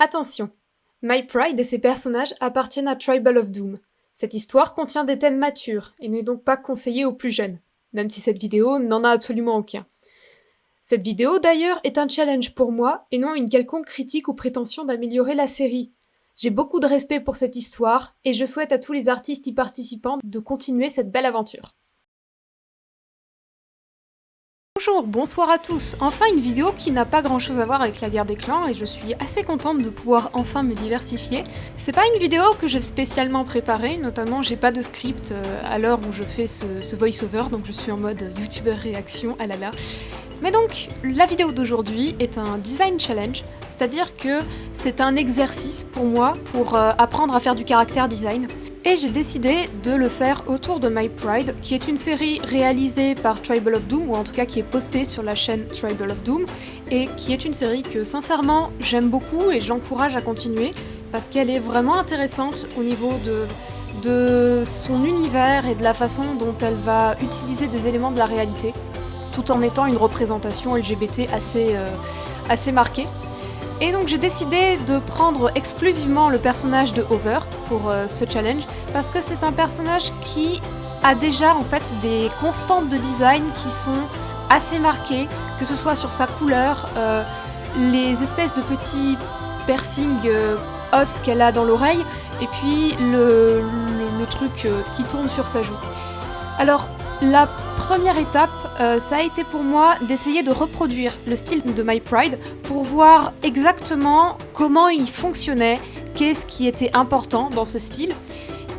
Attention, My Pride et ses personnages appartiennent à Tribal of Doom. Cette histoire contient des thèmes matures et n'est donc pas conseillée aux plus jeunes, même si cette vidéo n'en a absolument aucun. Cette vidéo d'ailleurs est un challenge pour moi et non une quelconque critique ou prétention d'améliorer la série. J'ai beaucoup de respect pour cette histoire et je souhaite à tous les artistes y participants de continuer cette belle aventure. Bonjour, bonsoir à tous. Enfin une vidéo qui n'a pas grand chose à voir avec la guerre des clans et je suis assez contente de pouvoir enfin me diversifier. C'est pas une vidéo que j'ai spécialement préparée, notamment j'ai pas de script à l'heure où je fais ce voice-over, donc je suis en mode youtubeur réaction, ah là là. Mais donc, la vidéo d'aujourd'hui est un design challenge, c'est-à-dire que c'est un exercice pour moi pour apprendre à faire du caractère design. Et j'ai décidé de le faire autour de My Pride, qui est une série réalisée par Tribal of Doom, ou en tout cas qui est postée sur la chaîne Tribal of Doom, et qui est une série que sincèrement j'aime beaucoup et j'encourage à continuer, parce qu'elle est vraiment intéressante au niveau de son univers et de la façon dont elle va utiliser des éléments de la réalité, tout en étant une représentation LGBT assez marquée. Et donc j'ai décidé de prendre exclusivement le personnage de Over pour ce challenge, parce que c'est un personnage qui a déjà en fait des constantes de design qui sont assez marquées, que ce soit sur sa couleur, les espèces de petits piercings os qu'elle a dans l'oreille, et puis le truc qui tourne sur sa joue. Alors, la première étape, ça a été pour moi d'essayer de reproduire le style de My Pride pour voir exactement comment il fonctionnait, qu'est-ce qui était important dans ce style,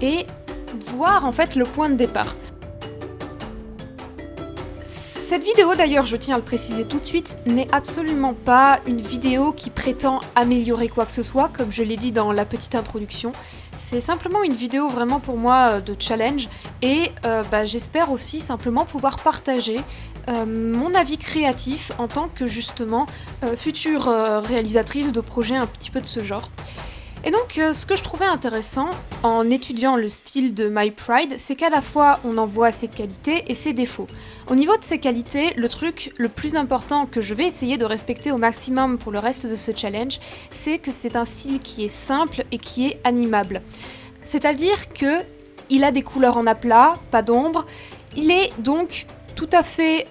et voir en fait le point de départ. Cette vidéo d'ailleurs, je tiens à le préciser tout de suite, n'est absolument pas une vidéo qui prétend améliorer quoi que ce soit, comme je l'ai dit dans la petite introduction. C'est simplement une vidéo vraiment pour moi de challenge et j'espère aussi simplement pouvoir partager mon avis créatif en tant que justement future réalisatrice de projets un petit peu de ce genre. Et donc, ce que je trouvais intéressant en étudiant le style de My Pride, c'est qu'à la fois on en voit ses qualités et ses défauts. Au niveau de ses qualités, le truc le plus important que je vais essayer de respecter au maximum pour le reste de ce challenge, c'est que c'est un style qui est simple et qui est animable. C'est-à-dire que il a des couleurs en aplat, pas d'ombre, il est donc tout à fait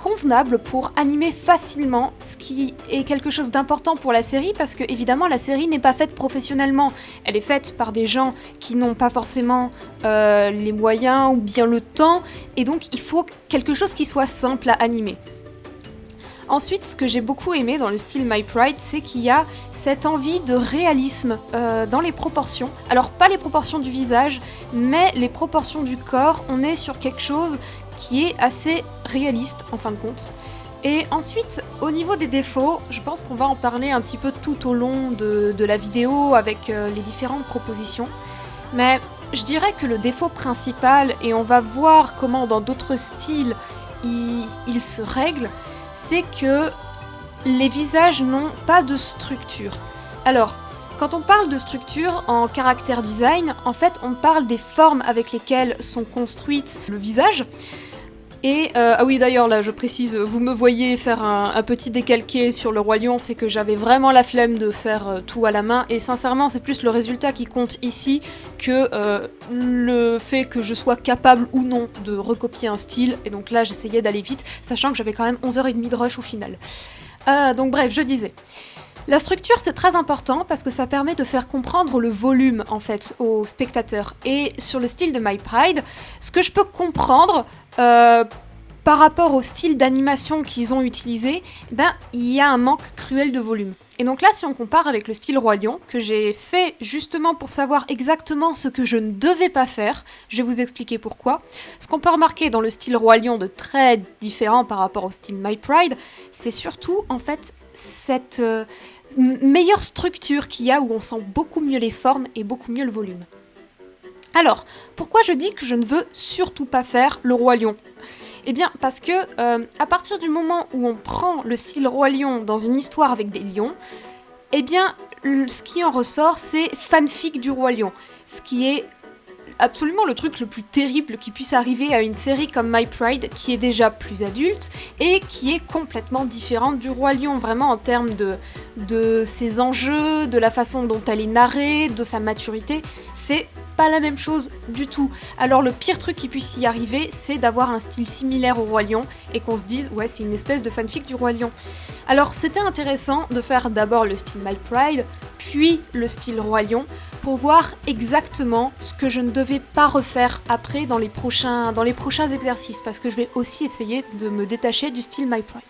convenable pour animer facilement, ce qui est quelque chose d'important pour la série parce que évidemment la série n'est pas faite professionnellement, elle est faite par des gens qui n'ont pas forcément les moyens ou bien le temps et donc il faut quelque chose qui soit simple à animer. Ensuite, ce que j'ai beaucoup aimé dans le style My Pride, c'est qu'il y a cette envie de réalisme dans les proportions. Alors pas les proportions du visage, mais les proportions du corps, on est sur quelque chose qui est assez réaliste en fin de compte. Et ensuite, au niveau des défauts, je pense qu'on va en parler un petit peu tout au long de la vidéo avec les différentes propositions. Mais je dirais que le défaut principal, et on va voir comment dans d'autres styles il se règle, c'est que les visages n'ont pas de structure. Alors, quand on parle de structure en caractère design, en fait, on parle des formes avec lesquelles sont construites le visage. Et, ah oui d'ailleurs là je précise, vous me voyez faire un petit décalqué sur le Roi Lion, c'est que j'avais vraiment la flemme de faire tout à la main, et sincèrement c'est plus le résultat qui compte ici que le fait que je sois capable ou non de recopier un style, et donc là j'essayais d'aller vite, sachant que j'avais quand même 11h30 de rush au final. Donc bref, je disais. La structure c'est très important parce que ça permet de faire comprendre le volume en fait aux spectateurs. Et sur le style de My Pride, ce que je peux comprendre par rapport au style d'animation qu'ils ont utilisé, il y a un manque cruel de volume. Et donc là, si on compare avec le style Roi Lion, que j'ai fait justement pour savoir exactement ce que je ne devais pas faire, je vais vous expliquer pourquoi. Ce qu'on peut remarquer dans le style Roi Lion de très différent par rapport au style My Pride, c'est surtout en fait cette meilleure structure qu'il y a où on sent beaucoup mieux les formes et beaucoup mieux le volume. Alors, pourquoi je dis que je ne veux surtout pas faire le Roi Lion ? Eh bien, parce que à partir du moment où on prend le style Roi Lion dans une histoire avec des lions, eh bien, ce qui en ressort, c'est fanfic du Roi Lion. Ce qui est absolument le truc le plus terrible qui puisse arriver à une série comme My Pride, qui est déjà plus adulte et qui est complètement différente du Roi Lion, vraiment en termes de ses enjeux, de la façon dont elle est narrée, de sa maturité. C'est pas la même chose du tout. Alors le pire truc qui puisse y arriver, c'est d'avoir un style similaire au Roi Lion et qu'on se dise ouais, c'est une espèce de fanfic du Roi Lion. Alors c'était intéressant de faire d'abord le style My Pride, puis le style Roi Lion, pour voir exactement ce que je ne devais pas refaire après dans les prochains exercices, parce que je vais aussi essayer de me détacher du style My Pride.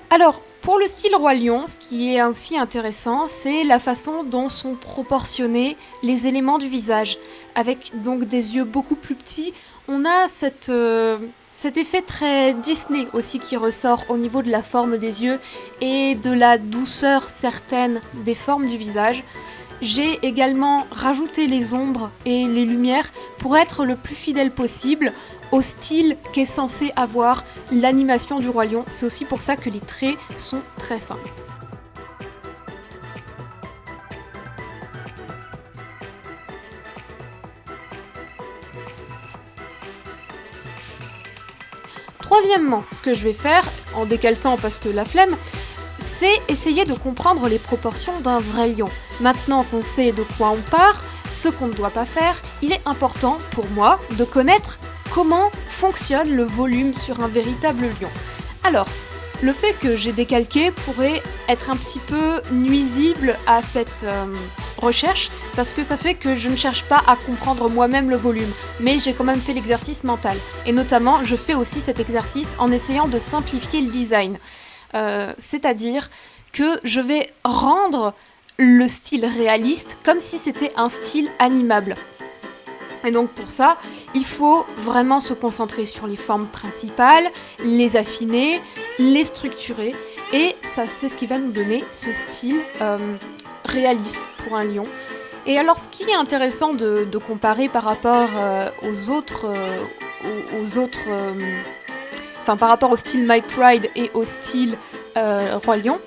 Alors, pour le style Roi Lion, ce qui est aussi intéressant, c'est la façon dont sont proportionnés les éléments du visage. Avec donc des yeux beaucoup plus petits, on a cet effet très Disney aussi qui ressort au niveau de la forme des yeux et de la douceur certaine des formes du visage. J'ai également rajouté les ombres et les lumières pour être le plus fidèle possible au style qu'est censé avoir l'animation du Roi Lion. C'est aussi pour ça que les traits sont très fins. Troisièmement, ce que je vais faire, en décalquant parce que la flemme, c'est essayer de comprendre les proportions d'un vrai lion. Maintenant qu'on sait de quoi on part, ce qu'on ne doit pas faire, il est important pour moi de connaître comment fonctionne le volume sur un véritable lion. Alors, le fait que j'ai décalqué pourrait être un petit peu nuisible à cette recherche, parce que ça fait que je ne cherche pas à comprendre moi-même le volume, mais j'ai quand même fait l'exercice mental. Et notamment, je fais aussi cet exercice en essayant de simplifier le design. C'est-à-dire que je vais rendre le style réaliste comme si c'était un style animable. Et donc pour ça, il faut vraiment se concentrer sur les formes principales, les affiner, les structurer, et ça c'est ce qui va nous donner ce style réaliste pour un lion. Et alors ce qui est intéressant de comparer par rapport par rapport au style My Pride et au style Roi Lion,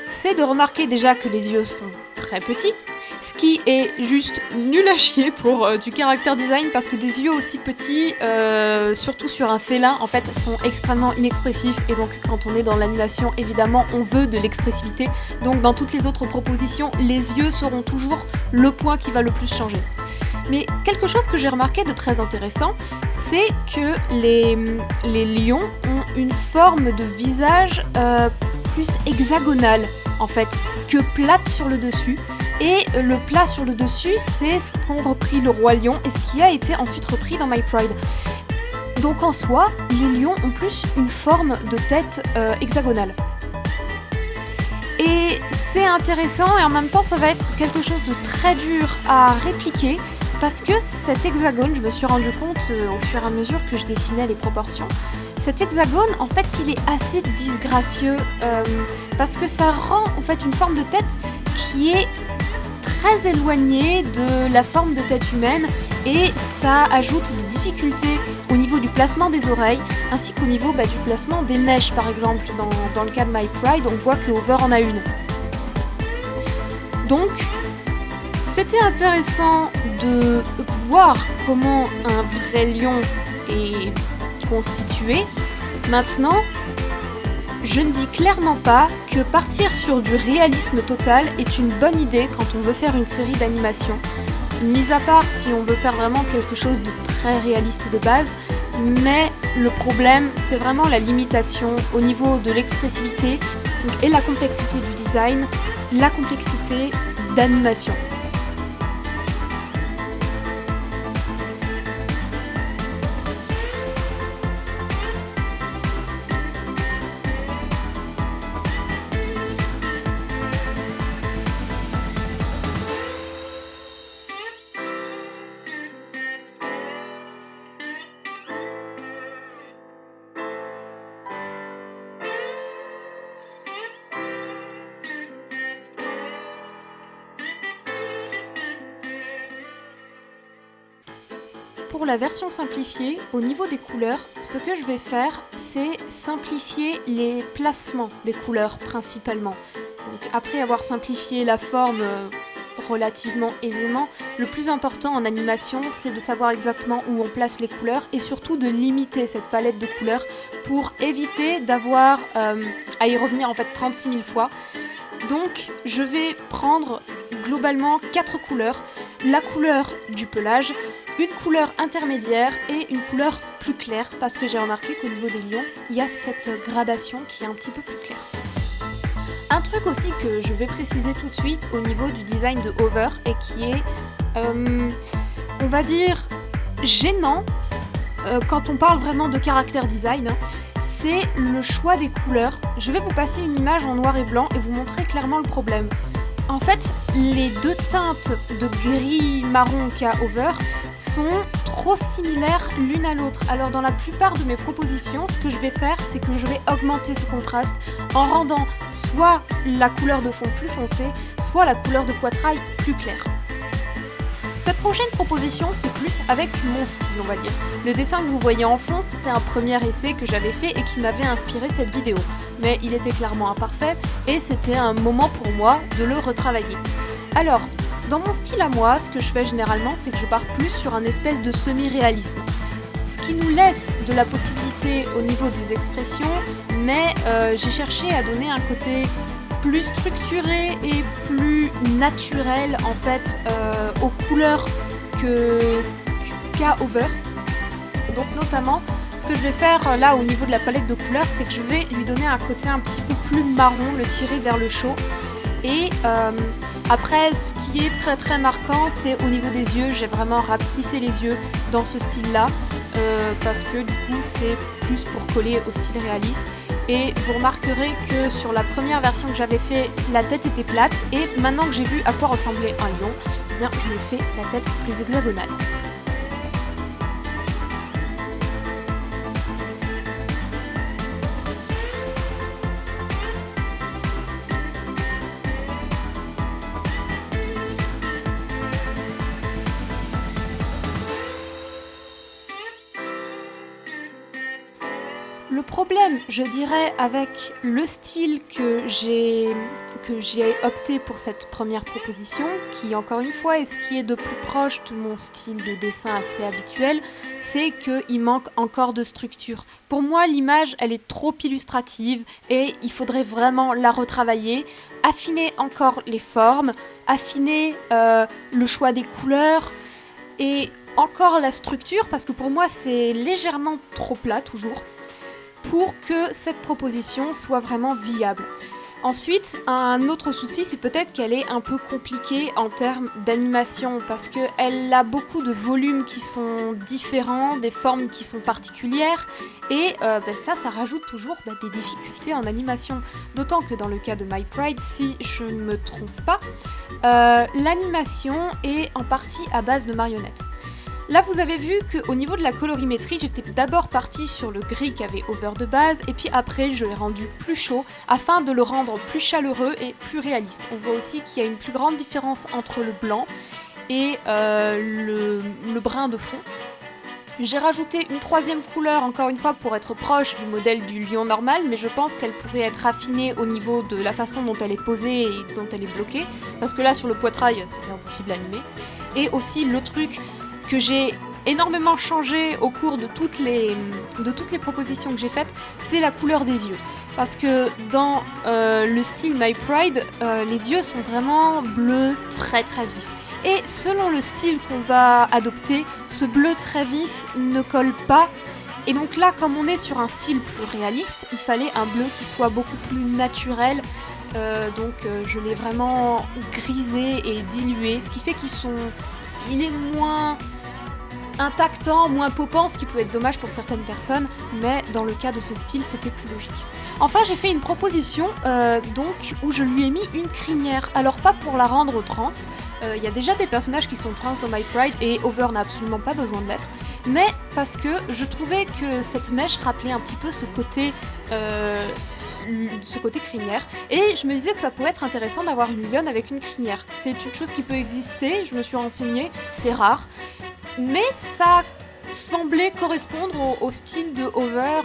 c'est de remarquer déjà que les yeux sont très petits, ce qui est juste nul à chier pour du character design, parce que des yeux aussi petits, surtout sur un félin, en fait, sont extrêmement inexpressifs, et donc quand on est dans l'animation, évidemment, on veut de l'expressivité. Donc dans toutes les autres propositions, les yeux seront toujours le point qui va le plus changer. Mais quelque chose que j'ai remarqué de très intéressant, c'est que les lions ont une forme de visage plus hexagonale, en fait, que plate sur le dessus. Et le plat sur le dessus, c'est ce qu'ont repris le Roi Lion et ce qui a été ensuite repris dans My Pride. Donc en soi, les lions ont plus une forme de tête hexagonale. Et c'est intéressant, et en même temps ça va être quelque chose de très dur à répliquer, parce que cet hexagone, je me suis rendu compte au fur et à mesure que je dessinais les proportions, cet hexagone, en fait, il est assez disgracieux, parce que ça rend en fait une forme de tête qui est très éloignée de la forme de tête humaine, et ça ajoute des difficultés au niveau du placement des oreilles, ainsi qu'au niveau du placement des mèches, par exemple. Dans le cas de My Pride, on voit que Over en a une. Donc, c'était intéressant de voir comment un vrai lion est constitué. Maintenant, je ne dis clairement pas que partir sur du réalisme total est une bonne idée quand on veut faire une série d'animation. Mis à part si on veut faire vraiment quelque chose de très réaliste de base, mais le problème, c'est vraiment la limitation au niveau de l'expressivité et la complexité du design, la complexité d'animation. Pour la version simplifiée, au niveau des couleurs, ce que je vais faire, c'est simplifier les placements des couleurs principalement. Donc après avoir simplifié la forme relativement aisément. Le plus important en animation, c'est de savoir exactement où on place les couleurs et surtout de limiter cette palette de couleurs pour éviter d'avoir à y revenir en fait 36 000 fois. Donc je vais prendre globalement 4 couleurs. La couleur du pelage, une couleur intermédiaire et une couleur plus claire parce que j'ai remarqué qu'au niveau des lions, il y a cette gradation qui est un petit peu plus claire. Un truc aussi que je vais préciser tout de suite au niveau du design de Hover et qui est, on va dire, gênant quand on parle vraiment de caractère design, hein, c'est le choix des couleurs. Je vais vous passer une image en noir et blanc et vous montrer clairement le problème. En fait, les deux teintes de gris marron qu'a Hover sont trop similaires l'une à l'autre. Alors dans la plupart de mes propositions, ce que je vais faire, c'est que je vais augmenter ce contraste en rendant soit la couleur de fond plus foncée, soit la couleur de poitrail plus claire. Cette prochaine proposition, c'est plus avec mon style, on va dire. Le dessin que vous voyez en fond, c'était un premier essai que j'avais fait et qui m'avait inspiré cette vidéo. Mais il était clairement imparfait et c'était un moment pour moi de le retravailler. Alors, dans mon style à moi, ce que je fais généralement, c'est que je pars plus sur un espèce de semi-réalisme. Ce qui nous laisse de la possibilité au niveau des expressions, mais j'ai cherché à donner un côté plus structuré et plus naturel en fait aux couleurs qu'a Hover. Donc notamment, ce que je vais faire là au niveau de la palette de couleurs, c'est que je vais lui donner un côté un petit peu plus marron, le tirer vers le chaud. Et après, ce qui est très très marquant, c'est au niveau des yeux. J'ai vraiment rapetissé les yeux dans ce style-là parce que du coup, c'est plus pour coller au style réaliste. Et vous remarquerez que sur la première version que j'avais fait, la tête était plate. Et maintenant que j'ai vu à quoi ressemblait un lion, eh bien, je lui ai fait la tête plus hexagonale. Le problème, je dirais, avec le style que j'ai opté pour cette première proposition, qui encore une fois est ce qui est de plus proche de mon style de dessin assez habituel, c'est qu'il manque encore de structure. Pour moi, l'image, elle est trop illustrative et il faudrait vraiment la retravailler, affiner encore les formes, affiner le choix des couleurs et encore la structure, parce que pour moi, c'est légèrement trop plat toujours, pour que cette proposition soit vraiment viable. Ensuite, un autre souci, c'est peut-être qu'elle est un peu compliquée en termes d'animation, parce qu'elle a beaucoup de volumes qui sont différents, des formes qui sont particulières, et ça rajoute toujours des difficultés en animation. D'autant que dans le cas de My Pride, si je ne me trompe pas, l'animation est en partie à base de marionnettes. Là, vous avez vu qu'au niveau de la colorimétrie, j'étais d'abord partie sur le gris qu'avait Hover de base, et puis après, je l'ai rendu plus chaud, afin de le rendre plus chaleureux et plus réaliste. On voit aussi qu'il y a une plus grande différence entre le blanc et le brun de fond. J'ai rajouté une troisième couleur, encore une fois, pour être proche du modèle du lion normal, mais je pense qu'elle pourrait être affinée au niveau de la façon dont elle est posée et dont elle est bloquée, parce que là, sur le poitrail, c'est impossible à animer. Et aussi, le truc que j'ai énormément changé au cours de toutes les propositions que j'ai faites, c'est la couleur des yeux. Parce que dans le style My Pride, les yeux sont vraiment bleus très très vifs. Et selon le style qu'on va adopter, ce bleu très vif ne colle pas. Et donc là, comme on est sur un style plus réaliste, il fallait un bleu qui soit beaucoup plus naturel. Donc je l'ai vraiment grisé et dilué, ce qui fait il est moins impactant, moins popant, ce qui peut être dommage pour certaines personnes, mais dans le cas de ce style, c'était plus logique. Enfin, j'ai fait une proposition où je lui ai mis une crinière. Alors pas pour la rendre trans, il y a déjà des personnages qui sont trans dans My Pride et Hover n'a absolument pas besoin de l'être, mais parce que je trouvais que cette mèche rappelait un petit peu ce côté crinière, et je me disais que ça pourrait être intéressant d'avoir une gun avec une crinière. C'est une chose qui peut exister, je me suis renseignée, c'est rare, mais ça semblait correspondre au style de Hover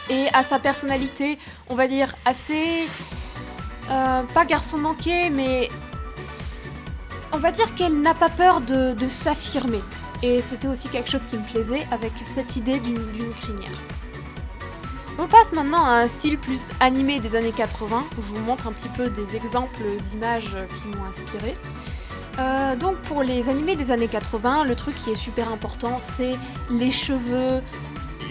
et à sa personnalité, on va dire assez pas garçon manqué, mais on va dire qu'elle n'a pas peur de s'affirmer. Et c'était aussi quelque chose qui me plaisait avec cette idée d'une crinière. On passe maintenant à un style plus animé des années 80, où je vous montre un petit peu des exemples d'images qui m'ont inspiré. Donc pour les animés des années 80, le truc qui est super important, c'est les cheveux,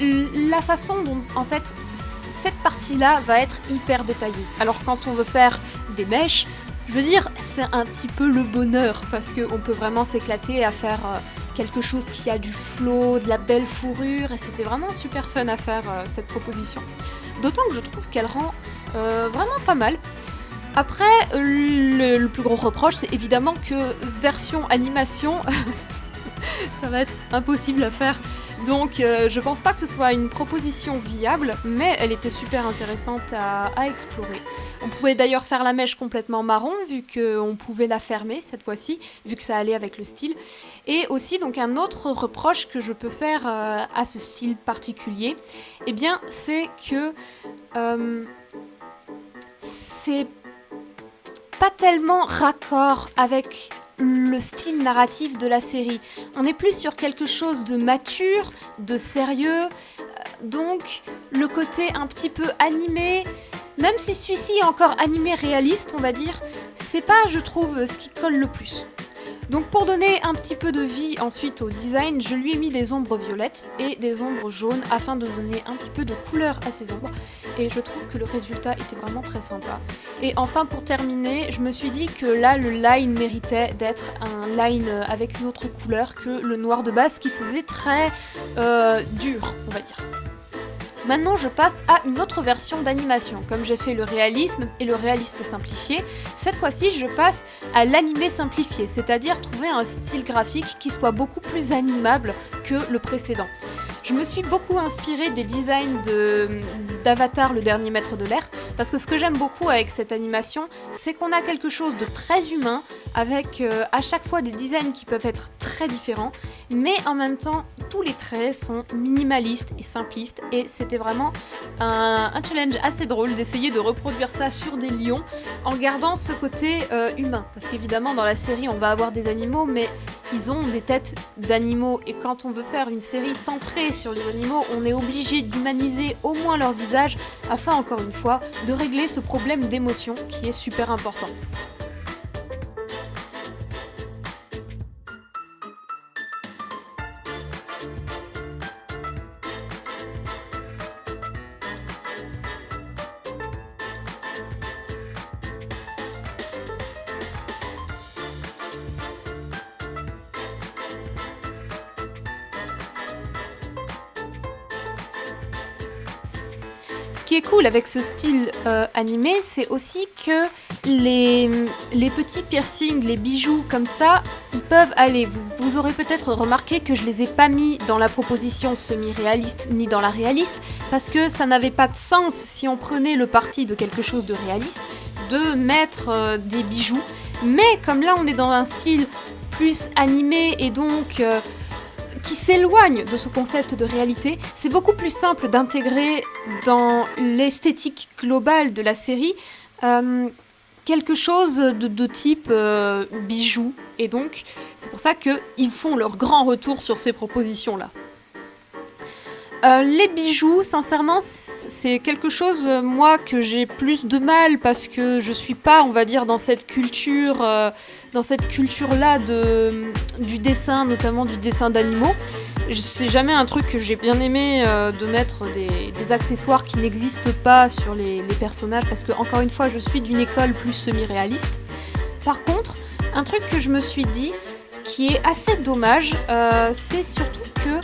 la façon dont en fait cette partie-là va être hyper détaillée. Alors quand on veut faire des mèches, je veux dire, c'est un petit peu le bonheur, parce qu'on peut vraiment s'éclater à faire quelque chose qui a du flow, de la belle fourrure, et c'était vraiment super fun à faire cette proposition. D'autant que je trouve qu'elle rend vraiment pas mal. Après, le plus gros reproche, c'est évidemment que version animation, ça va être impossible à faire. Donc je pense pas que ce soit une proposition viable, mais elle était super intéressante à explorer. On pouvait d'ailleurs faire la mèche complètement marron, vu qu'on pouvait la fermer cette fois-ci, vu que ça allait avec le style. Et aussi, donc un autre reproche que je peux faire à ce style particulier, eh bien, c'est que c'est pas tellement raccord avec le style narratif de la série. On est plus sur quelque chose de mature, de sérieux, donc le côté un petit peu animé, même si celui-ci est encore animé réaliste, on va dire, c'est pas, je trouve, ce qui colle le plus. Donc pour donner un petit peu de vie ensuite au design, je lui ai mis des ombres violettes et des ombres jaunes afin de donner un petit peu de couleur à ces ombres. Et je trouve que le résultat était vraiment très sympa. Et enfin pour terminer, je me suis dit que là le line méritait d'être un line avec une autre couleur que le noir de base qui faisait très dur, on va dire. Maintenant, je passe à une autre version d'animation. Comme j'ai fait le réalisme et le réalisme simplifié, cette fois-ci, je passe à l'animé simplifié, c'est-à-dire trouver un style graphique qui soit beaucoup plus animable que le précédent. Je me suis beaucoup inspirée des designs d'Avatar, le dernier maître de l'air, parce que ce que j'aime beaucoup avec cette animation, c'est qu'on a quelque chose de très humain, avec à chaque fois des designs qui peuvent être très différents, mais en même temps, tous les traits sont minimalistes et simplistes, et c'était vraiment un challenge assez drôle d'essayer de reproduire ça sur des lions, en gardant ce côté humain, parce qu'évidemment dans la série on va avoir des animaux, mais ils ont des têtes d'animaux, et quand on veut faire une série centrée sur les animaux, on est obligé d'humaniser au moins leur visage, afin encore une fois de régler ce problème d'émotion qui est super important. Ce qui est cool avec ce style animé, c'est aussi que les petits piercings, les bijoux comme ça, ils peuvent aller. Vous aurez peut-être remarqué que je les ai pas mis dans la proposition semi-réaliste ni dans la réaliste, parce que ça n'avait pas de sens si on prenait le parti de quelque chose de réaliste, de mettre des bijoux. Mais comme là on est dans un style plus animé et donc qui s'éloigne de ce concept de réalité, c'est beaucoup plus simple d'intégrer dans l'esthétique globale de la série quelque chose de type bijoux. Et donc, c'est pour ça qu'ils font leur grand retour sur ces propositions-là. Les bijoux, sincèrement, c'est quelque chose, moi, que j'ai plus de mal parce que je suis pas, on va dire, dans cette culture-là du dessin, notamment du dessin d'animaux. C'est jamais un truc que j'ai bien aimé de mettre des accessoires qui n'existent pas sur les personnages parce que, encore une fois, je suis d'une école plus semi-réaliste. Par contre, un truc que je me suis dit qui est assez dommage, c'est surtout que,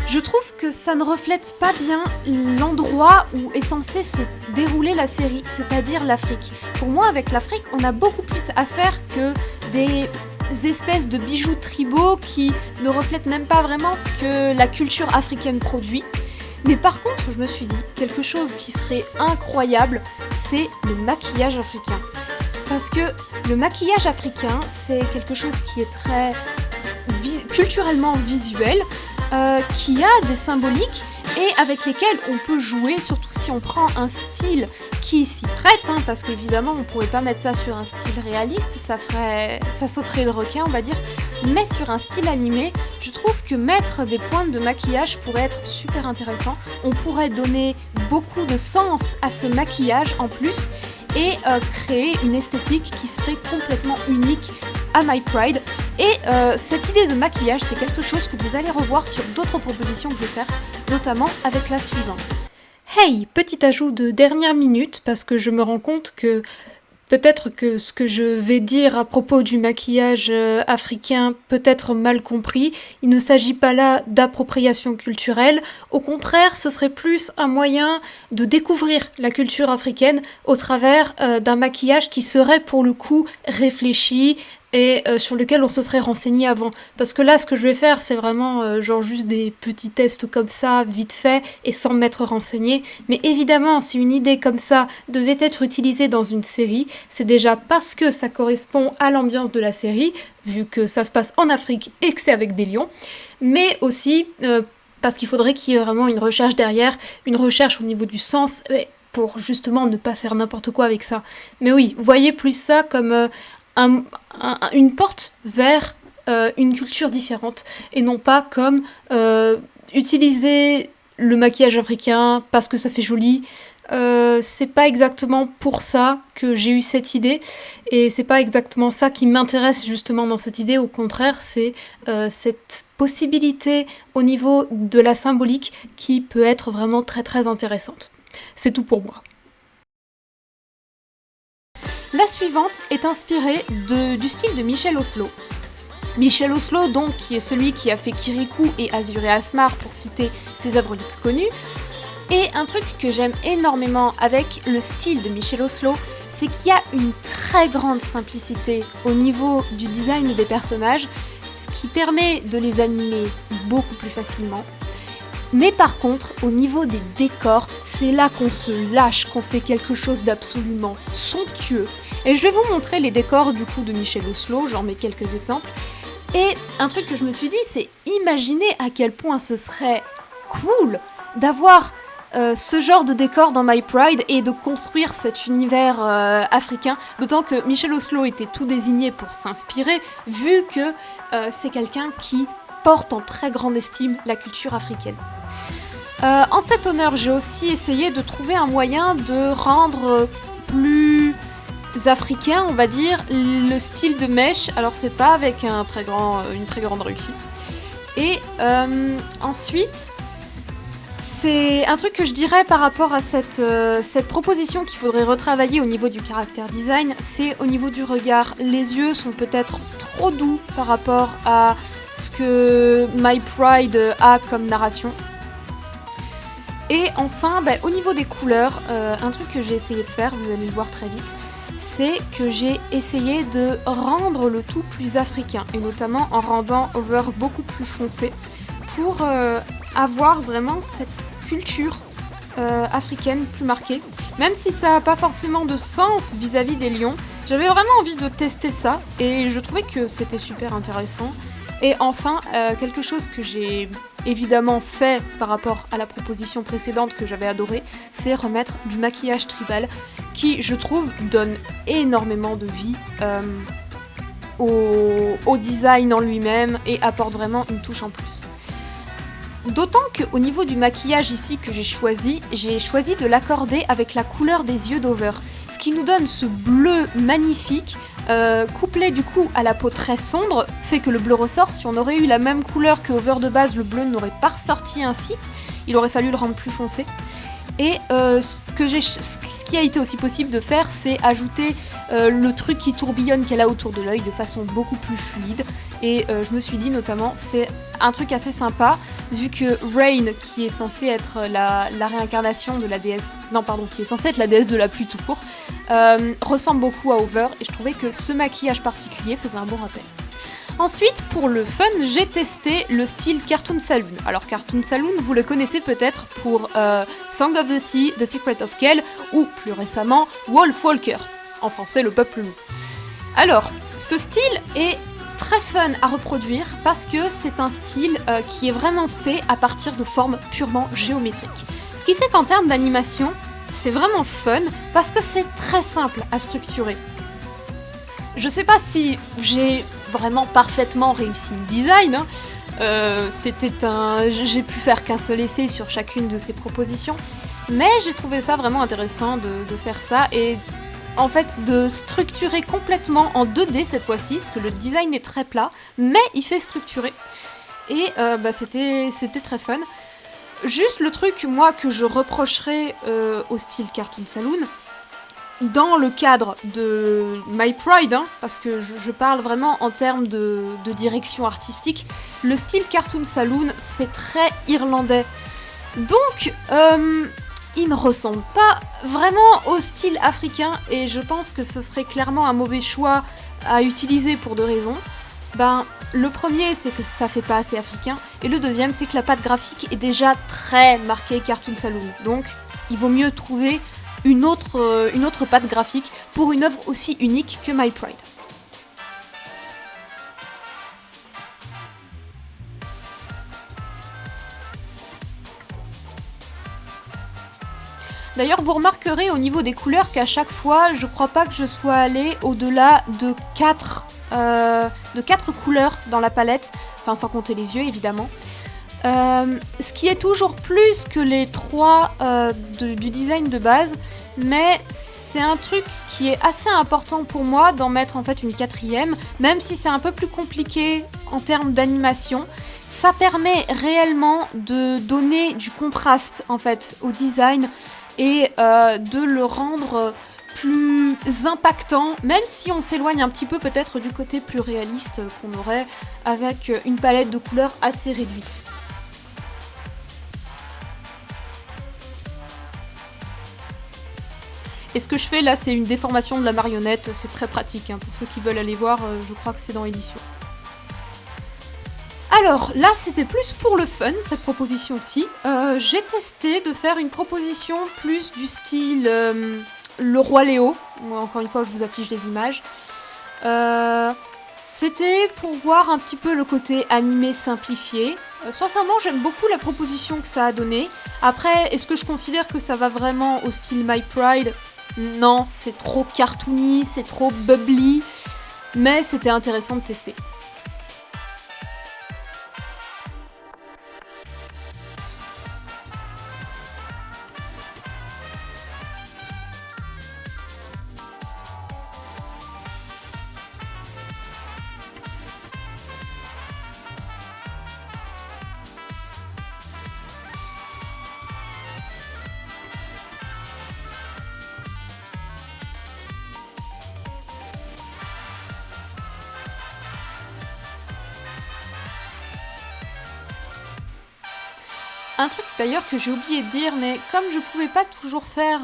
je trouve que ça ne reflète pas bien l'endroit où est censée se dérouler la série, c'est-à-dire l'Afrique. Pour moi, avec l'Afrique, on a beaucoup plus à faire que des espèces de bijoux tribaux qui ne reflètent même pas vraiment ce que la culture africaine produit. Mais par contre, je me suis dit, quelque chose qui serait incroyable, c'est le maquillage africain. Parce que le maquillage africain, c'est quelque chose qui est très culturellement visuel, qui a des symboliques et avec lesquels on peut jouer, surtout si on prend un style qui s'y prête, hein, parce qu'évidemment on pourrait pas mettre ça sur un style réaliste, ça sauterait le requin on va dire, mais sur un style animé, je trouve que mettre des pointes de maquillage pourrait être super intéressant, on pourrait donner beaucoup de sens à ce maquillage en plus, et créer une esthétique qui serait complètement unique à My Pride. Et cette idée de maquillage, c'est quelque chose que vous allez revoir sur d'autres propositions que je vais faire, notamment avec la suivante. Hey, petit ajout de dernière minute, parce que je me rends compte que peut-être que ce que je vais dire à propos du maquillage africain peut être mal compris. Il ne s'agit pas là d'appropriation culturelle. Au contraire, ce serait plus un moyen de découvrir la culture africaine au travers d'un maquillage qui serait pour le coup réfléchi et sur lequel on se serait renseigné avant. Parce que là, ce que je vais faire, c'est vraiment genre juste des petits tests comme ça, vite fait, et sans m'être renseigné. Mais évidemment, si une idée comme ça devait être utilisée dans une série, c'est déjà parce que ça correspond à l'ambiance de la série, vu que ça se passe en Afrique et que c'est avec des lions, mais aussi parce qu'il faudrait qu'il y ait vraiment une recherche derrière, une recherche au niveau du sens, pour justement ne pas faire n'importe quoi avec ça. Mais oui, voyez plus ça comme une porte vers une culture différente, et non pas comme utiliser le maquillage africain parce que ça fait joli. C'est pas exactement pour ça que j'ai eu cette idée, et c'est pas exactement ça qui m'intéresse justement dans cette idée. Au contraire, c'est cette possibilité au niveau de la symbolique qui peut être vraiment très très intéressante. C'est tout pour moi. La suivante est inspirée du style de Michel Oslo. Michel Oslo, donc, qui est celui qui a fait Kirikou et Azur et Asmar pour citer ses œuvres les plus connues. Et un truc que j'aime énormément avec le style de Michel Oslo, c'est qu'il y a une très grande simplicité au niveau du design des personnages, ce qui permet de les animer beaucoup plus facilement. Mais par contre, au niveau des décors, c'est là qu'on se lâche, qu'on fait quelque chose d'absolument somptueux. Et je vais vous montrer les décors du coup de Michel Oslo, j'en mets quelques exemples. Et un truc que je me suis dit, c'est imaginer à quel point ce serait cool d'avoir ce genre de décor dans My Pride et de construire cet univers africain, d'autant que Michel Oslo était tout désigné pour s'inspirer, vu que c'est quelqu'un qui porte en très grande estime la culture africaine. En cet honneur, j'ai aussi essayé de trouver un moyen de rendre plus africain, on va dire, le style de mèche. Alors c'est pas avec une très grande réussite. Et ensuite, c'est un truc que je dirais par rapport à cette proposition qu'il faudrait retravailler au niveau du character design, c'est au niveau du regard. Les yeux sont peut-être trop doux par rapport à ce que My Pride a comme narration. Et enfin, au niveau des couleurs, un truc que j'ai essayé de faire, vous allez le voir très vite, c'est que j'ai essayé de rendre le tout plus africain, et notamment en rendant Over beaucoup plus foncé, pour avoir vraiment cette culture africaine plus marquée. Même si ça n'a pas forcément de sens vis-à-vis des lions, j'avais vraiment envie de tester ça, et je trouvais que c'était super intéressant. Et enfin, quelque chose que j'ai évidemment fait par rapport à la proposition précédente que j'avais adorée, c'est remettre du maquillage tribal qui, je trouve, donne énormément de vie au design en lui-même et apporte vraiment une touche en plus. D'autant qu'au niveau du maquillage ici que j'ai choisi de l'accorder avec la couleur des yeux d'Over, ce qui nous donne ce bleu magnifique, couplé du coup à la peau très sombre, fait que le bleu ressort. Si on aurait eu la même couleur que Over de base, le bleu n'aurait pas ressorti ainsi, il aurait fallu le rendre plus foncé. Et ce qui a été aussi possible de faire, c'est ajouter le truc qui tourbillonne qu'elle a autour de l'œil de façon beaucoup plus fluide. Et je me suis dit notamment, c'est un truc assez sympa, vu que Rain, qui est censée être la réincarnation de la déesse, qui est censée être la déesse de la pluie tout court, ressemble beaucoup à Over, et je trouvais que ce maquillage particulier faisait un bon rappel. Ensuite, pour le fun, j'ai testé le style Cartoon Saloon. Alors Cartoon Saloon, vous le connaissez peut-être pour Song of the Sea, The Secret of Kel, ou plus récemment Wolf Walker, en français le peuple loup. Alors, ce style est très fun à reproduire parce que c'est un style qui est vraiment fait à partir de formes purement géométriques. Ce qui fait qu'en termes d'animation, c'est vraiment fun parce que c'est très simple à structurer. Je sais pas si j'ai vraiment parfaitement réussi le design, hein. J'ai pu faire qu'un seul essai sur chacune de ces propositions, mais j'ai trouvé ça vraiment intéressant de faire ça et en fait de structurer complètement en 2D cette fois-ci, parce que le design est très plat, mais il fait structurer. Et c'était très fun. Juste le truc, moi, que je reprocherais au style Cartoon Saloon, dans le cadre de My Pride, hein, parce que je parle vraiment en termes de direction artistique, le style Cartoon Saloon fait très irlandais. Donc, il ne ressemble pas vraiment au style africain, et je pense que ce serait clairement un mauvais choix à utiliser pour 2 raisons. Le premier, c'est que ça fait pas assez africain, et le deuxième, c'est que la patte graphique est déjà très marquée Cartoon Saloon. Donc, il vaut mieux trouver une autre patte graphique pour une œuvre aussi unique que My Pride. D'ailleurs, vous remarquerez au niveau des couleurs qu'à chaque fois, je crois pas que je sois allée au-delà de 4 couleurs dans la palette, enfin sans compter les yeux évidemment. Ce qui est toujours plus que les 3 du design de base, mais c'est un truc qui est assez important pour moi d'en mettre en fait une 4e, même si c'est un peu plus compliqué en termes d'animation. Ça permet réellement de donner du contraste en fait au design et de le rendre plus impactant, même si on s'éloigne un petit peu peut-être du côté plus réaliste qu'on aurait avec une palette de couleurs assez réduite. Et ce que je fais là, c'est une déformation de la marionnette, c'est très pratique, hein, pour ceux qui veulent aller voir, je crois que c'est dans édition. Alors là, c'était plus pour le fun, cette proposition-ci. J'ai testé de faire une proposition plus du style Le Roi Léo. Encore une fois, je vous affiche des images. C'était pour voir un petit peu le côté animé simplifié. Sincèrement, j'aime beaucoup la proposition que ça a donnée. Après, est-ce que je considère que ça va vraiment au style My Pride ? Non, c'est trop cartoony, c'est trop bubbly, mais c'était intéressant de tester. Un truc d'ailleurs que j'ai oublié de dire, mais comme je pouvais pas toujours faire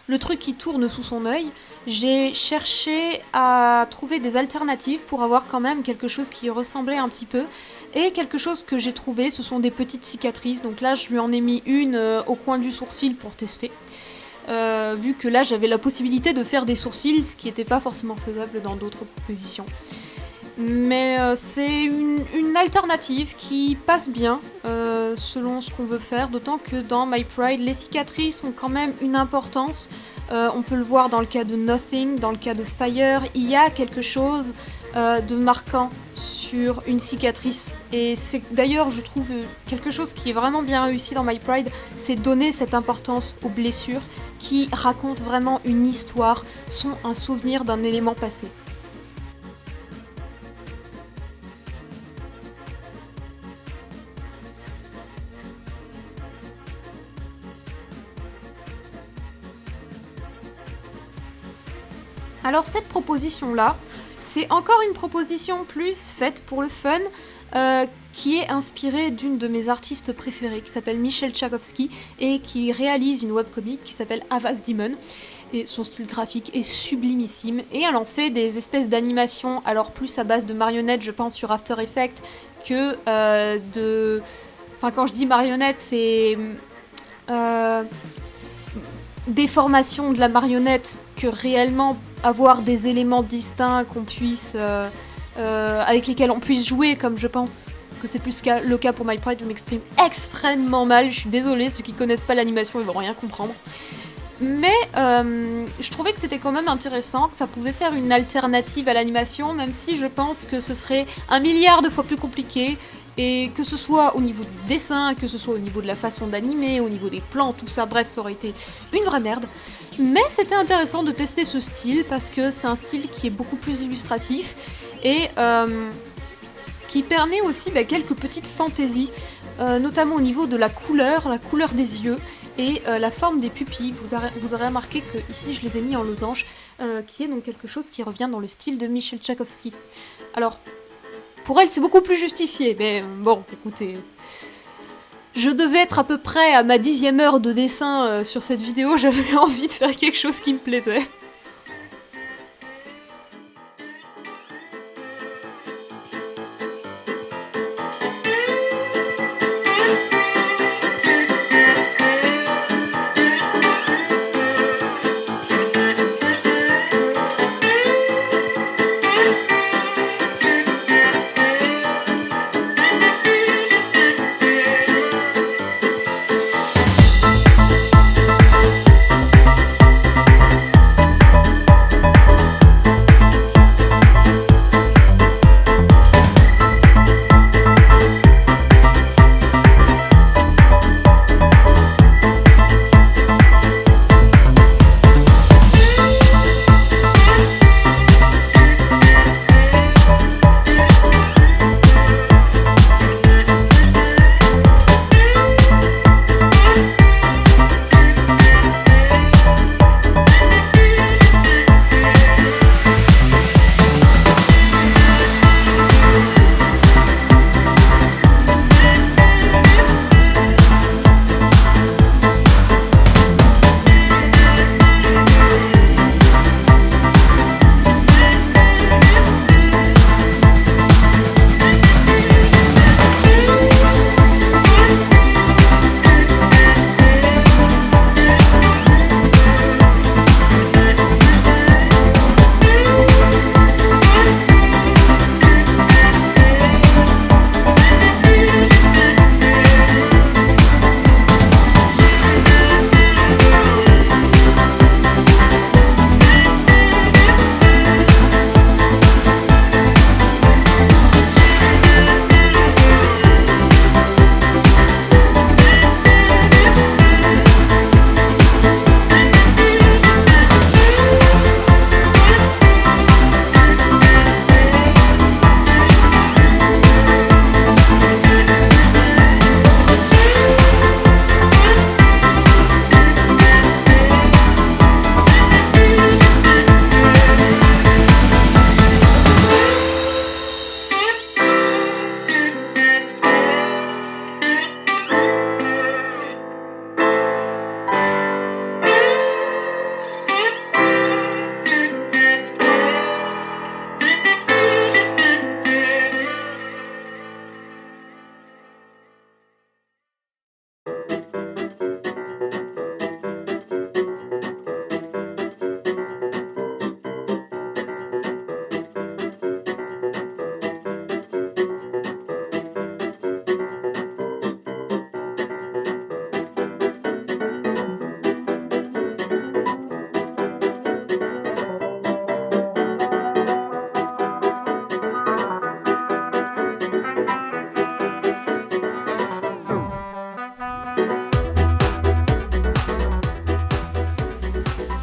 le truc qui tourne sous son œil, j'ai cherché à trouver des alternatives pour avoir quand même quelque chose qui ressemblait un petit peu. Et quelque chose que j'ai trouvé, ce sont des petites cicatrices. Donc là, je lui en ai mis une au coin du sourcil pour tester. Vu que là, j'avais la possibilité de faire des sourcils, ce qui n'était pas forcément faisable dans d'autres propositions. Mais c'est une alternative qui passe bien selon ce qu'on veut faire, d'autant que dans My Pride, les cicatrices ont quand même une importance. On peut le voir dans le cas de Nothing, dans le cas de Fire, il y a quelque chose de marquant sur une cicatrice. Et c'est d'ailleurs, je trouve, quelque chose qui est vraiment bien réussi dans My Pride, c'est donner cette importance aux blessures qui racontent vraiment une histoire, sont un souvenir d'un élément passé. Alors cette proposition-là, c'est encore une proposition plus faite pour le fun, qui est inspirée d'une de mes artistes préférées, qui s'appelle Michelle Tchaikovsky, et qui réalise une webcomic qui s'appelle Ava's Demon. Et son style graphique est sublimissime, et elle en fait des espèces d'animations, alors plus à base de marionnettes, je pense, sur After Effects, que de... Enfin, quand je dis marionnettes, c'est... déformation de la marionnette que réellement avoir des éléments distincts qu'on puisse avec lesquels on puisse jouer, comme je pense que c'est plus le cas pour My Pride. Je m'exprime extrêmement mal, je suis désolée, ceux qui connaissent pas l'animation ils vont rien comprendre. Mais je trouvais que c'était quand même intéressant, que ça pouvait faire une alternative à l'animation, même si je pense que ce serait 1 milliard de fois plus compliqué, et que ce soit au niveau du dessin, que ce soit au niveau de la façon d'animer, au niveau des plans, tout ça, bref, ça aurait été une vraie merde. Mais c'était intéressant de tester ce style, parce que c'est un style qui est beaucoup plus illustratif, et qui permet aussi quelques petites fantaisies, notamment au niveau de la couleur des yeux, et la forme des pupilles. Vous aurez remarqué que ici je les ai mis en losange, qui est donc quelque chose qui revient dans le style de Michel Tchaikovsky. Alors, pour elle c'est beaucoup plus justifié, mais bon, écoutez, je devais être à peu près à ma 10e heure de dessin sur cette vidéo, j'avais envie de faire quelque chose qui me plaisait.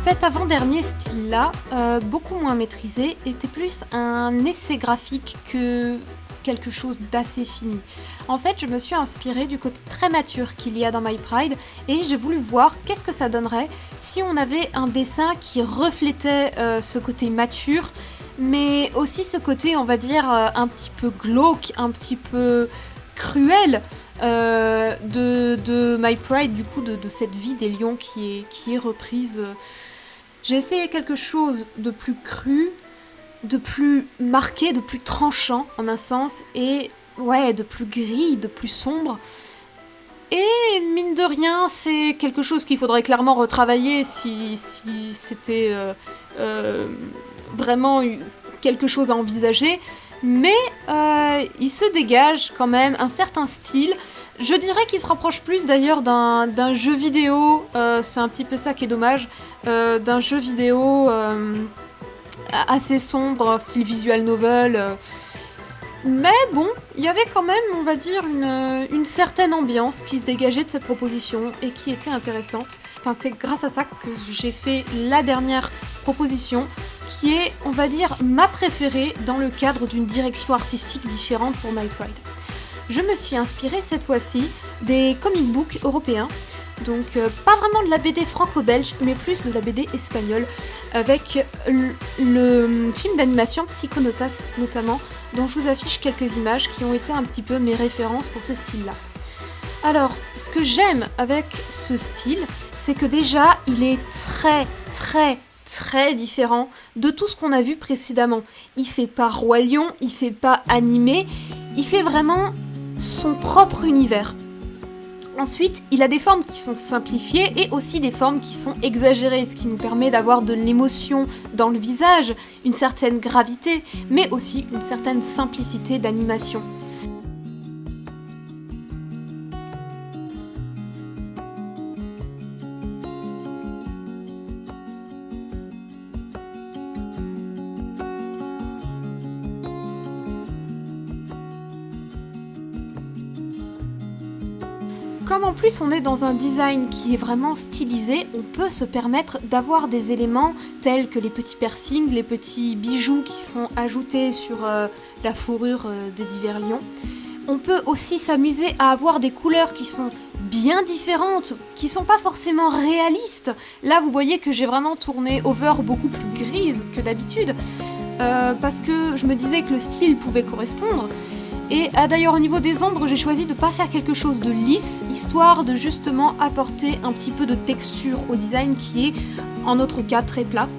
Cet avant-dernier style-là, beaucoup moins maîtrisé, était plus un essai graphique que quelque chose d'assez fini. En fait, je me suis inspirée du côté très mature qu'il y a dans My Pride et j'ai voulu voir qu'est-ce que ça donnerait si on avait un dessin qui reflétait ce côté mature, mais aussi ce côté, on va dire, un petit peu glauque, un petit peu cruel de My Pride, du coup, de cette vie des lions qui est reprise. J'ai essayé quelque chose de plus cru, de plus marqué, de plus tranchant en un sens, et ouais, de plus gris, de plus sombre. Et mine de rien, c'est quelque chose qu'il faudrait clairement retravailler si c'était vraiment quelque chose à envisager. Mais il se dégage quand même un certain style Je dirais qu'il se rapproche plus d'ailleurs d'un jeu vidéo, c'est un petit peu ça qui est dommage, d'un jeu vidéo assez sombre, style visual novel. Mais bon, il y avait quand même, on va dire, une certaine ambiance qui se dégageait de cette proposition et qui était intéressante. Enfin, c'est grâce à ça que j'ai fait la dernière proposition, qui est, on va dire, ma préférée dans le cadre d'une direction artistique différente pour My Pride. Je me suis inspirée cette fois-ci des comic books européens, donc pas vraiment de la BD franco-belge, mais plus de la BD espagnole, avec le film d'animation Psychonautas notamment, dont je vous affiche quelques images qui ont été un petit peu mes références pour ce style-là. Alors, ce que j'aime avec ce style, c'est que déjà, il est très différent de tout ce qu'on a vu précédemment. Il fait pas Roi Lion, il fait pas animé, il fait vraiment son propre univers. Ensuite, il a des formes qui sont simplifiées et aussi des formes qui sont exagérées, ce qui nous permet d'avoir de l'émotion dans le visage, une certaine gravité, mais aussi une certaine simplicité d'animation. Comme en plus on est dans un design qui est vraiment stylisé, on peut se permettre d'avoir des éléments tels que les petits piercings, les petits bijoux qui sont ajoutés sur la fourrure des divers lions. On peut aussi s'amuser à avoir des couleurs qui sont bien différentes, qui sont pas forcément réalistes. Là vous voyez que j'ai vraiment tourné over beaucoup plus grise que d'habitude, parce que je me disais que le style pouvait correspondre. Et d'ailleurs au niveau des ombres, j'ai choisi de pas faire quelque chose de lisse, histoire de justement apporter un petit peu de texture au design qui est en notre cas très plat.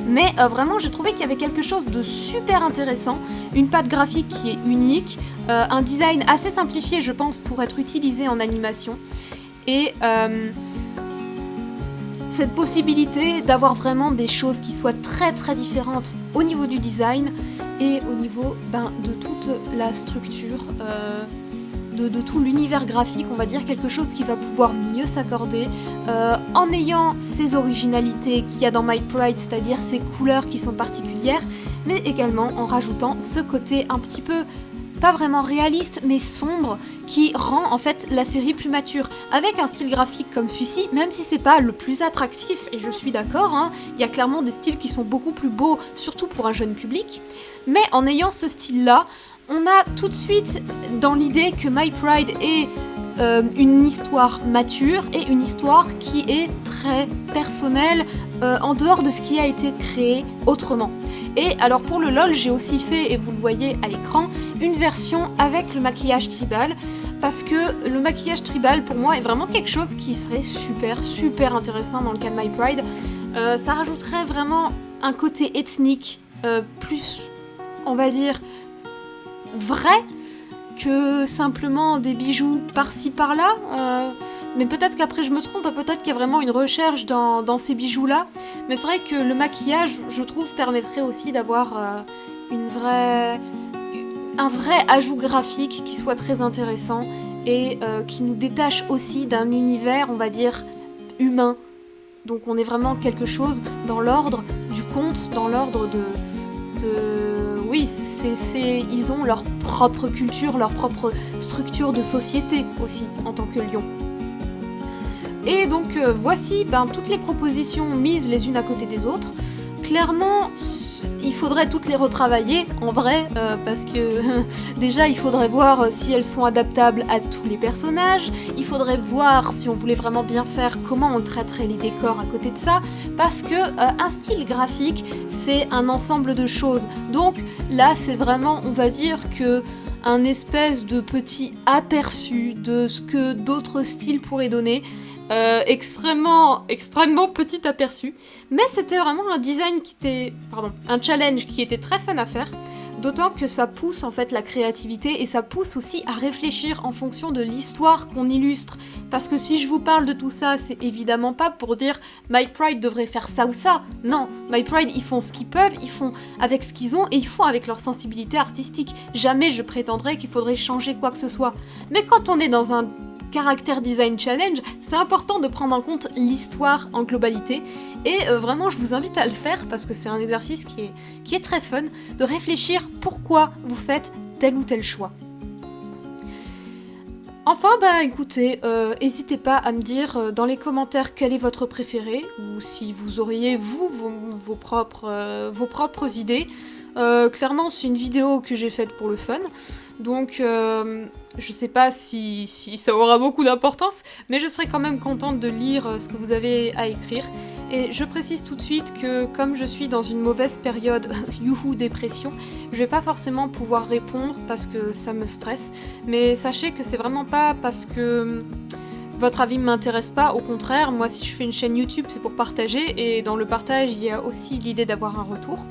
Mais vraiment j'ai trouvé qu'il y avait quelque chose de super intéressant, une patte graphique qui est unique, un design assez simplifié je pense pour être utilisé en animation, et cette possibilité d'avoir vraiment des choses qui soient très différentes au niveau du design et au niveau de toute la structure, de tout l'univers graphique, on va dire quelque chose qui va pouvoir mieux s'accorder en ayant ces originalités qu'il y a dans My Pride, c'est-à-dire ces couleurs qui sont particulières, mais également en rajoutant ce côté un petit peu pas vraiment réaliste mais sombre qui rend en fait la série plus mature. Avec un style graphique comme celui-ci, même si c'est pas le plus attractif, et je suis d'accord, hein, il y a clairement des styles qui sont beaucoup plus beaux, surtout pour un jeune public, mais en ayant ce style-là, on a tout de suite dans l'idée que My Pride est une histoire mature et une histoire qui est très personnelle, en dehors de ce qui a été créé autrement. Et alors pour le LOL, j'ai aussi fait, et vous le voyez à l'écran, une version avec le maquillage tribal, parce que le maquillage tribal pour moi est vraiment quelque chose qui serait super intéressant dans le cas de My Pride. Ça rajouterait vraiment un côté ethnique, plus, on va dire, vrai, que simplement des bijoux par-ci par-là. Mais peut-être qu'après je me trompe, peut-être qu'il y a vraiment une recherche dans ces bijoux-là. Mais c'est vrai que le maquillage, je trouve, permettrait aussi d'avoir un vrai ajout graphique qui soit très intéressant et qui nous détache aussi d'un univers, on va dire, humain. Donc on est vraiment quelque chose dans l'ordre du conte, dans l'ordre de... Oui, ils ont leur propre culture, leur propre structure de société aussi, en tant que lion. Et donc voici toutes les propositions mises les unes à côté des autres. Clairement, il faudrait toutes les retravailler, en vrai, parce que déjà il faudrait voir si elles sont adaptables à tous les personnages, il faudrait voir si on voulait vraiment bien faire comment on traiterait les décors à côté de ça, parce que un style graphique, c'est un ensemble de choses. Donc là, c'est vraiment, on va dire que un espèce de petit aperçu de ce que d'autres styles pourraient donner. Extrêmement petit aperçu, mais c'était vraiment un challenge qui était très fun à faire. D'autant que ça pousse en fait la créativité et ça pousse aussi à réfléchir en fonction de l'histoire qu'on illustre. Parce que si je vous parle de tout ça, c'est évidemment pas pour dire My Pride devrait faire ça ou ça. Non, My Pride, ils font ce qu'ils peuvent, ils font avec ce qu'ils ont et ils font avec leur sensibilité artistique. Jamais je prétendrai qu'il faudrait changer quoi que ce soit. Mais quand on est dans un Character Design Challenge, c'est important de prendre en compte l'histoire en globalité et vraiment je vous invite à le faire parce que c'est un exercice qui est très fun, de réfléchir pourquoi vous faites tel ou tel choix. Enfin, écoutez, n'hésitez pas à me dire dans les commentaires quel est votre préféré ou si vous auriez vos propres idées. Clairement, c'est une vidéo que j'ai faite pour le fun, donc je sais pas si ça aura beaucoup d'importance, mais je serai quand même contente de lire ce que vous avez à écrire. Et je précise tout de suite que comme je suis dans une mauvaise période, youhou dépression, je vais pas forcément pouvoir répondre parce que ça me stresse, mais sachez que c'est vraiment pas parce que votre avis ne m'intéresse pas, au contraire, moi si je fais une chaîne YouTube c'est pour partager, et dans le partage il y a aussi l'idée d'avoir un retour.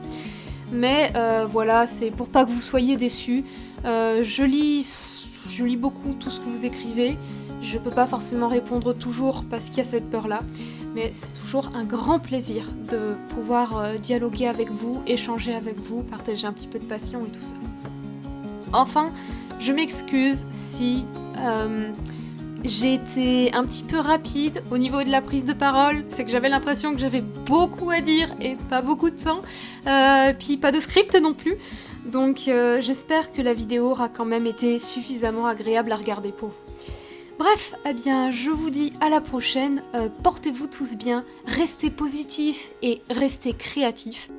Mais voilà, c'est pour pas que vous soyez déçus. Je lis beaucoup tout ce que vous écrivez. Je peux pas forcément répondre toujours parce qu'il y a cette peur-là. Mais c'est toujours un grand plaisir de pouvoir dialoguer avec vous, échanger avec vous, partager un petit peu de passion et tout ça. Enfin, je m'excuse si j'ai été un petit peu rapide au niveau de la prise de parole. C'est que j'avais l'impression que j'avais beaucoup à dire et pas beaucoup de temps. Puis pas de script non plus. Donc j'espère que la vidéo aura quand même été suffisamment agréable à regarder pour vous. Bref, eh bien je vous dis à la prochaine. Portez-vous tous bien, restez positifs et restez créatifs.